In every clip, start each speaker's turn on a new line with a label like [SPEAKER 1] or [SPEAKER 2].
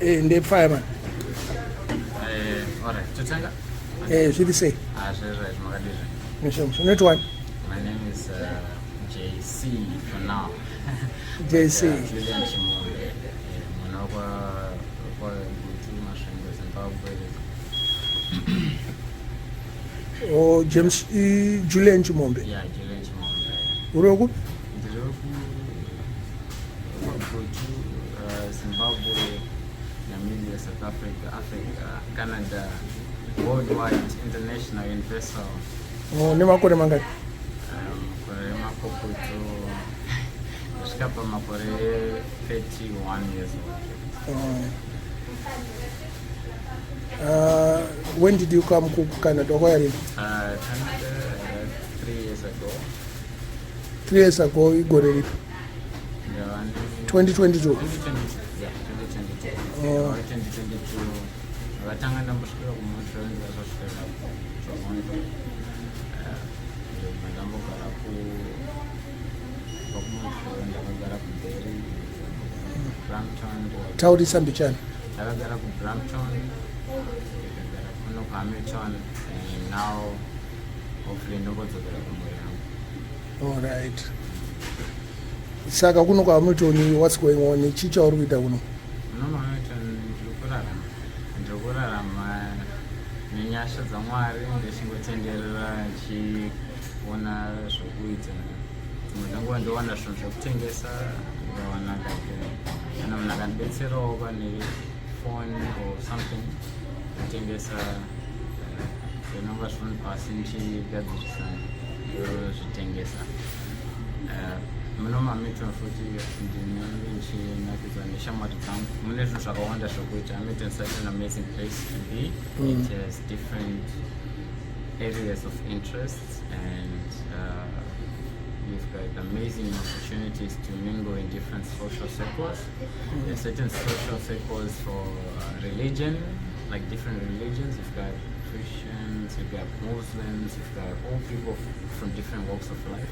[SPEAKER 1] the fireman.
[SPEAKER 2] Alright, Tutanga?
[SPEAKER 1] Should you say?
[SPEAKER 2] Magribhi.
[SPEAKER 1] Not one.
[SPEAKER 2] My name is JC for now.
[SPEAKER 1] JC.
[SPEAKER 2] Julian Chimimba. Managwa Gutu, Zimbabwe.
[SPEAKER 1] Oh, James Julian Chimimba.
[SPEAKER 2] Yeah, Julian Chimimba.
[SPEAKER 1] Uroku?
[SPEAKER 2] Gutu, Zimbabwe, Namibia, South Africa, Canada, worldwide, international investor.
[SPEAKER 1] Oh, nemakore mangani?
[SPEAKER 2] Kore makoputo, kuskapa makore 31 years old.
[SPEAKER 1] When did you come to Canada? Where in?
[SPEAKER 2] Canada 3 years ago.
[SPEAKER 1] 3 years ago, you got it.
[SPEAKER 2] Yeah,
[SPEAKER 1] 2022.
[SPEAKER 2] 2022. Yeah, 2022. 2022. Vatangana muskira kumontreal ndazosvika zvamondo ndakambogara kumontreal, ndakagara kuberry, Brampton.
[SPEAKER 1] Taurisa mbichana.
[SPEAKER 2] Ndakagara kubrampton, ndakagara kuno kuhamilton, and now hopefully ndokodzokera kumurehwa.
[SPEAKER 1] All right. Saka kuno kuhamilton, what's going on? Chicha uri kuita kuno?
[SPEAKER 2] Muno kuhamilton ndirikurarama nenyasha dzaMwari, ndichingotenderera ndichiona zvokuita. Dzimwe dzenguva ndowana zvinhu zvekutengesa, ndawana kana munhu akandibetserawo pane phone or something kutengesa zvinonga zviri pasi ndichigadzirisa ndozvitengesa. Muno muhamilton futi ndinenge ndichinakidzwa neshamwari dzangu. Mune zvinhu zvakawanda zvokuita. Hamilton is such an amazing place to be. It has different areas of interest, and you've got amazing opportunities to mingle in different social circles. There are certain social circles for religion, like different religions. You've got Christians, you've got Muslims, you've got all people from different walks of life.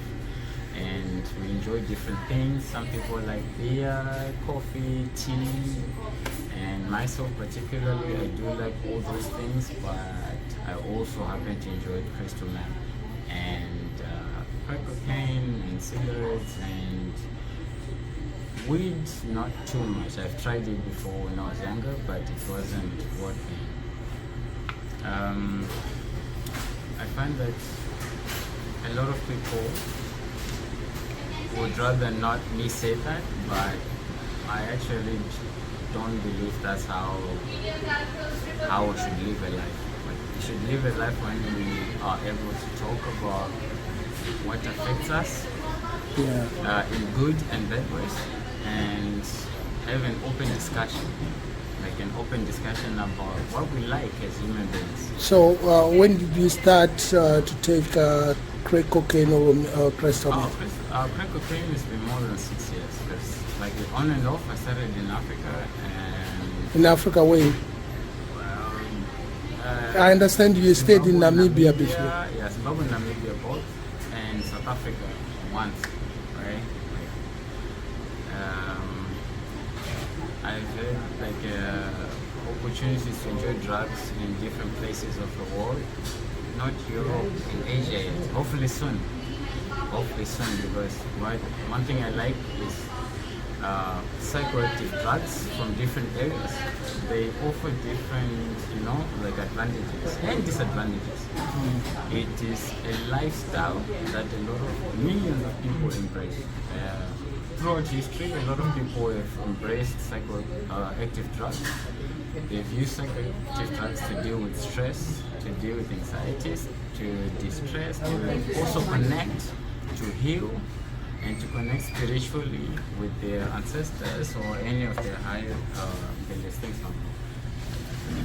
[SPEAKER 2] And we enjoy different things. Some people like beer, coffee, tea, and myself particularly, I do like all those things, but I also happen to enjoy crystal meth and crack cocaine and cigarettes and weed, not too much. I've tried it before when I was younger, but it wasn't worth it. I find that a lot of people would rather not me say that, but I actually don't believe that's how we should live a life. Like, we should live a life when we are able to talk about what affects us, in good and bad ways, and have an open discussion, like an open discussion about what we like as human beings.
[SPEAKER 1] So when did you start to take crack cocaine or crystal meth?
[SPEAKER 2] Crack cocaine has been more than 6 years, because like on and off I started in Africa. And
[SPEAKER 1] in Africa, where? I understand you stayed in Namibia before.
[SPEAKER 2] Yeah, Zimbabwe and Namibia both, and South Africa once, right? I've had opportunities to enjoy drugs in different places of the world, not Europe, in Asia yet. Hopefully soon, because one thing I like is psychoactive drugs from different areas. They offer different, advantages and disadvantages. It is a lifestyle that a lot of millions of people embrace. Throughout history, a lot of people have embraced psychoactive drugs. They've used psychoactive drugs to deal with stress, to deal with anxieties, to distress, to also connect, to heal, and to connect spiritually with their ancestors or any of their higher beliefs.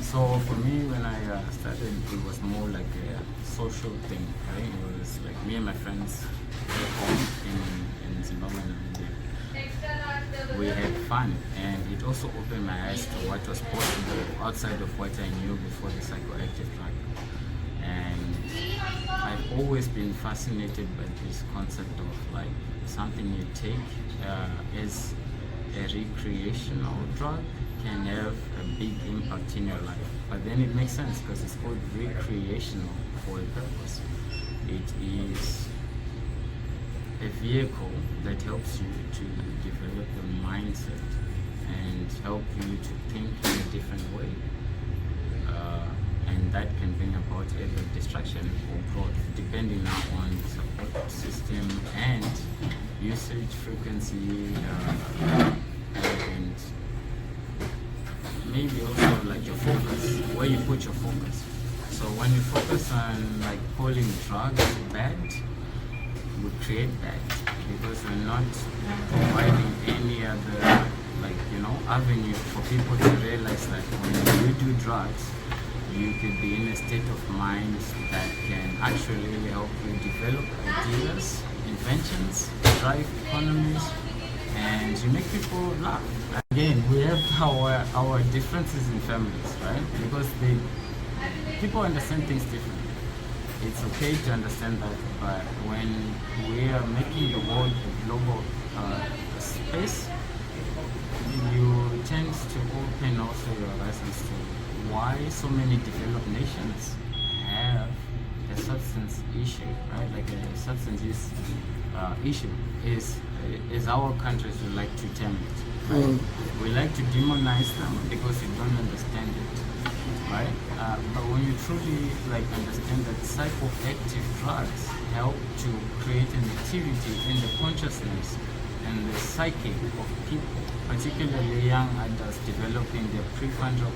[SPEAKER 2] So for me, when I started, it was more like a social thing, right? It was like me and my friends at home in Zimbabwe and Namibia. We had fun, and it also opened my eyes to what was possible outside of what I knew before the psychoactive drug. And I've always been fascinated by this concept of like something you take as a recreational drug can have a big impact in your life. But then it makes sense because it's called recreational for a purpose. It is a vehicle that helps you to develop your mindset and help you to think in a different way. And that can bring about either distraction or growth, depending on the support system and usage frequency, and maybe also like your focus, where you put your focus. So when you focus on like calling drugs bad, we create bad because we're not providing any other avenue for people to realize that when you do drugs, you could be in a state of mind that can actually help you develop ideas, inventions, drive economies, and you make people laugh. Again, we have our differences in families, right? Because people understand things differently. It's okay to understand that, but when we are making the world a global space, you tend to open also your horizons to why so many developed nations have a substance issue, right? Like a substance use issue is our countries would like to term it. Right? We like to demonize them because we don't understand it, right? But when you truly understand that psychoactive drugs help to create an activity in the consciousness and the psyche of people, particularly young adults developing their prefrontal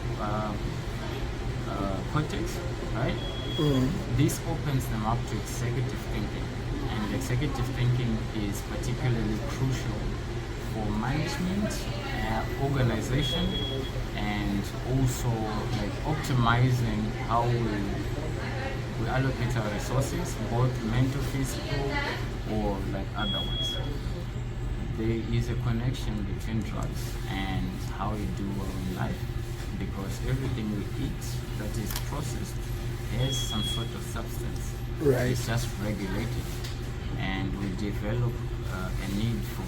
[SPEAKER 2] cortex, right? This opens them up to executive thinking, and executive thinking is particularly crucial for management, organization, and also optimizing how we allocate our resources, both mental, physical, or otherwise. There is a connection between drugs and how we do well in life, because everything we eat that is processed has some sort of substance.
[SPEAKER 1] Right.
[SPEAKER 2] It's just regulated, and we develop a need for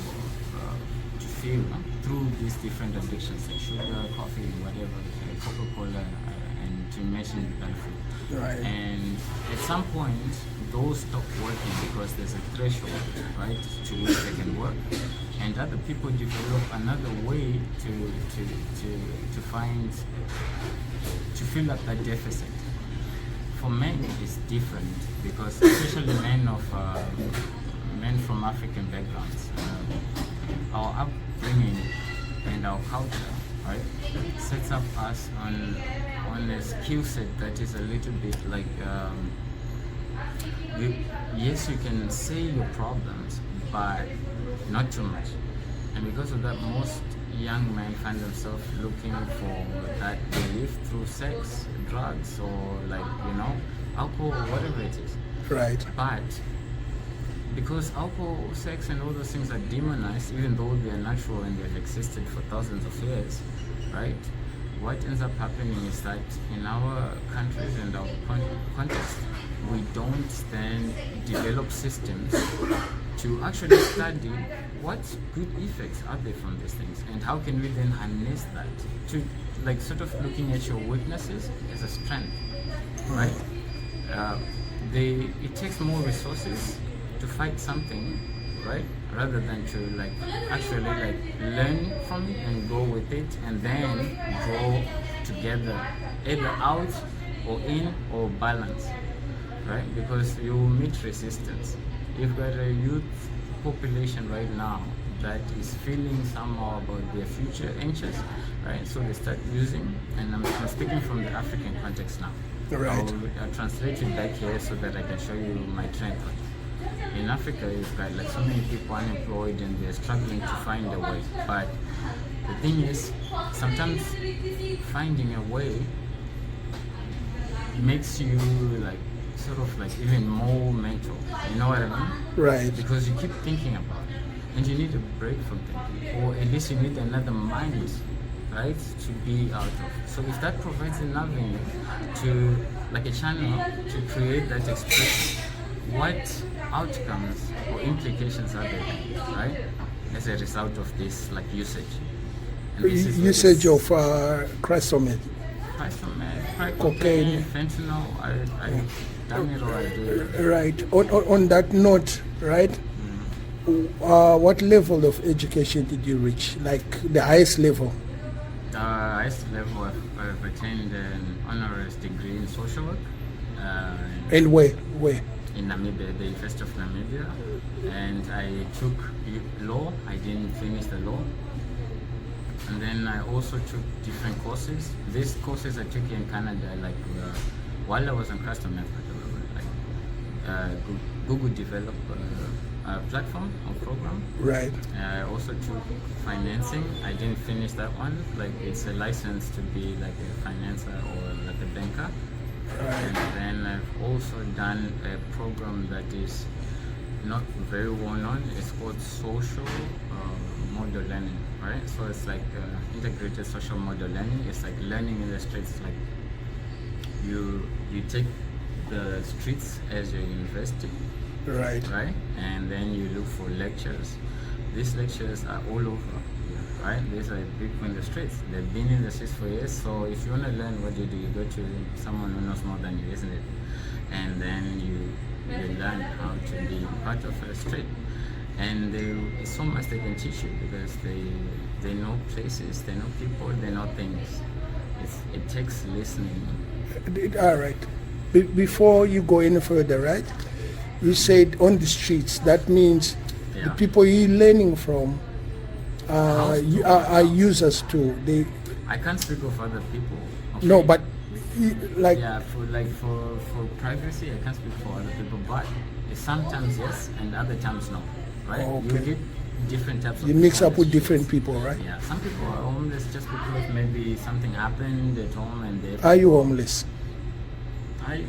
[SPEAKER 2] to feel through these different addictions like sugar, coffee, whatever, Coca-Cola, and to mention food.
[SPEAKER 1] Right.
[SPEAKER 2] And at some point, those stop working because there's a threshold, right, to which they can work, and other people develop another way to find, to fill up that deficit. For men, it's different because especially men from African backgrounds, our upbringing and our culture, right, sets up us on a skill set that is a little bit like. Yes, you can say your problems, but not too much. And because of that, most young men find themselves looking for that relief through sex, drugs, or alcohol, or whatever it is.
[SPEAKER 1] Right.
[SPEAKER 2] But because alcohol, sex, and all those things are demonized, even though they are natural and they've existed for thousands of years, right? What ends up happening is that in our countries and our context, we don't then develop systems to actually study what good effects are there from these things, and how can we then harness that to sort of looking at your weaknesses as a strength, right? It takes more resources to fight something, right, rather than to actually learn from it and go with it and then go together, either out or in or balance, right? Because you will meet resistance. You've got a youth population right now that is feeling somehow about their future anxious, right? So they start using, and I'm speaking from the African context now.
[SPEAKER 1] Right.
[SPEAKER 2] I'll translate it back here so that I can show you my trend. In Africa, you've got so many people unemployed and they're struggling to find a way. But the thing is, sometimes finding a way makes you sort of even more mental. You know what I mean?
[SPEAKER 1] Right.
[SPEAKER 2] Because you keep thinking about it, and you need a break from thinking, or at least you need another mind, right, to be out of. So if that provides an avenue to a channel to create that expression, what outcomes or implications are there, right, as a result of this usage?
[SPEAKER 1] Usage of crystal meth.
[SPEAKER 2] Crack
[SPEAKER 1] Cocaine.
[SPEAKER 2] fentanyl, I done it or I did.
[SPEAKER 1] Right. On that note, right? What level of education did you reach? Like the highest level?
[SPEAKER 2] Highest level, I've attained an honoris degree in social work.
[SPEAKER 1] And where?
[SPEAKER 2] In Namibia, the University of Namibia. And I took law. I didn't finish the law. And then I also took different courses. These courses I took in Canada, like while I was on custom method, like Google developed a platform or program.
[SPEAKER 1] Right.
[SPEAKER 2] I also took financing. I didn't finish that one. Like it's a license to be like a financer or like a banker.
[SPEAKER 1] Right.
[SPEAKER 2] And then I've also done a program that is not very well known. It's called social model learning, right? So it's like integrated social model learning. It's like learning in the streets. Like you take the streets as your university,
[SPEAKER 1] Right.
[SPEAKER 2] right? And then you look for lectures. These lectures are all over, right? These are people in the streets. They've been in the streets for years. So if you want to learn, what do? You go to someone who knows more than you, isn't it? And then you learn how to be part of a street. And it's so much they can teach you because they know places, they know people, they know things. It takes listening.
[SPEAKER 1] All right. Before you go any further, right? You said on the streets. That means the people you're learning from are users too.
[SPEAKER 2] I can't speak of other people. Okay?
[SPEAKER 1] No, but like
[SPEAKER 2] for privacy, I can't speak for other people. But sometimes yes, and other times no. Right?
[SPEAKER 1] Okay.
[SPEAKER 2] You get different types of
[SPEAKER 1] you mix
[SPEAKER 2] people
[SPEAKER 1] up
[SPEAKER 2] on
[SPEAKER 1] with
[SPEAKER 2] the
[SPEAKER 1] different
[SPEAKER 2] streets.
[SPEAKER 1] people, right?
[SPEAKER 2] Yeah, some people are homeless just because maybe something happened at home and they.
[SPEAKER 1] Are you homeless?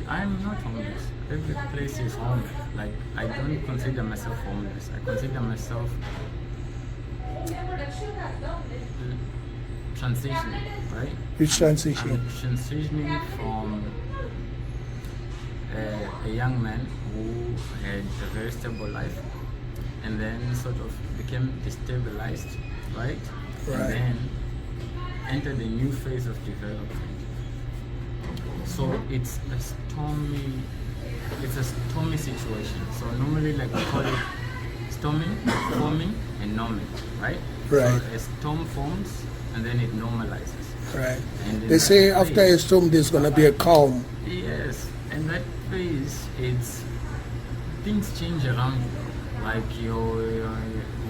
[SPEAKER 2] I'm not homeless. Every place is home. Like I don't consider myself homeless. I consider myself transitioning, right?
[SPEAKER 1] You transition.
[SPEAKER 2] I'm transitioning from a young man who had a very stable life and then sort of became destabilized, right?
[SPEAKER 1] Right.
[SPEAKER 2] And then entered a new phase of development. So it's a stormy situation. So normally like we call it storming, forming and norming, right?
[SPEAKER 1] Right.
[SPEAKER 2] So a storm forms and then it normalizes.
[SPEAKER 1] Right.
[SPEAKER 2] And in
[SPEAKER 1] They say
[SPEAKER 2] that
[SPEAKER 1] after a
[SPEAKER 2] phase-
[SPEAKER 1] storm there's gonna be a calm.
[SPEAKER 2] Yes, and that phase, things change around you. Like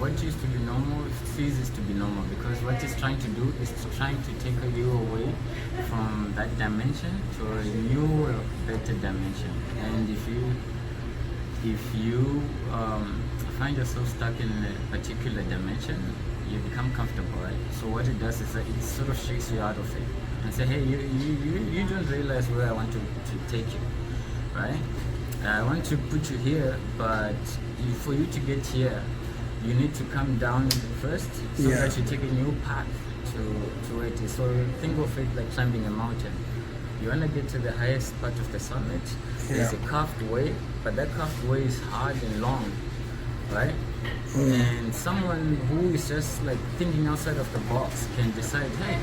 [SPEAKER 2] what used to be normal ceases to be normal because what it's trying to do is trying to take you away from that dimension to a new, better dimension. And if you find yourself stuck in a particular dimension, you become comfortable, right? So what it does is that it sort of shakes you out of it and say, hey, you don't realize where I want to take you, right? I want to put you here, but for you to get here, you need to come down first so that you take a new path to it. So think of it like climbing a mountain. You want to get to the highest part of the summit. There's a carved way, but that carved way is hard and long, right? And someone who is just like thinking outside of the box can decide, hey,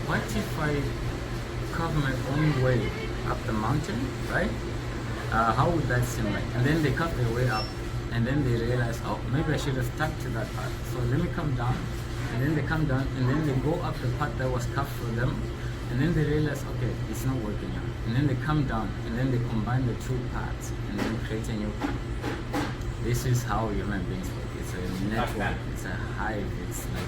[SPEAKER 2] what if I carve my own way up the mountain, right? How would that seem like? And then they cut their way up, and then they realize, oh, maybe I should have stuck to that path. So let me come down, and then they come down, and then they go up the path that was cut for them, and then they realize, okay, it's not working out. And then they come down, and then they combine the two paths, and then create a new path. This is how human beings work. It's a network, it's a hive, it's like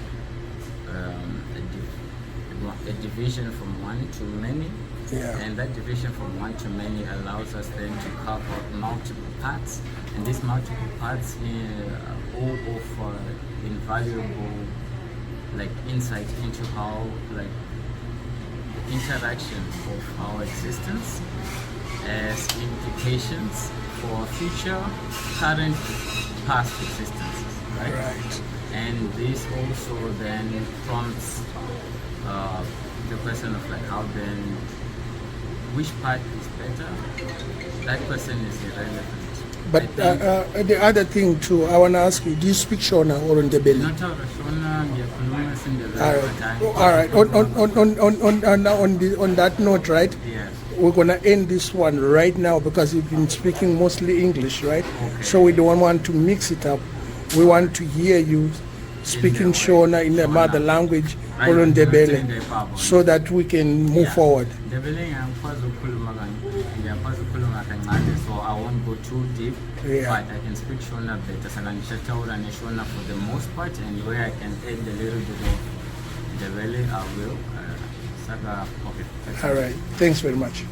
[SPEAKER 2] a division from one to many. And that division from one to many allows us then to carve out multiple paths, and these multiple paths all offer invaluable like insight into how like interaction of our existence as implications for future, current, past existences, right?
[SPEAKER 1] Right.
[SPEAKER 2] And this also then prompts the question of like how then which part is better. That question is irrelevant.
[SPEAKER 1] But the other thing too, I want to ask you, do you speak Shona or Ndebele?
[SPEAKER 2] Ndinotaura Shona, ndiyakhuluma isiNdebele.
[SPEAKER 1] All right. On that note, right?
[SPEAKER 2] Yes.
[SPEAKER 1] We're gonna end this one right now because you've been speaking mostly English, right? So we don't want to mix it up. We want to hear you speaking Shona in the mother language or on Ndebele, so that we can move forward.
[SPEAKER 2] Ndebele ngiyakwazi ukukhuluma kancane, so I won't go too deep.
[SPEAKER 1] Yeah.
[SPEAKER 2] But I can speak Shona better. Sakangishataura neShona for the most part, and where I can add a little bit of Ndebele, I will. Okay.
[SPEAKER 1] All right. Thanks very much.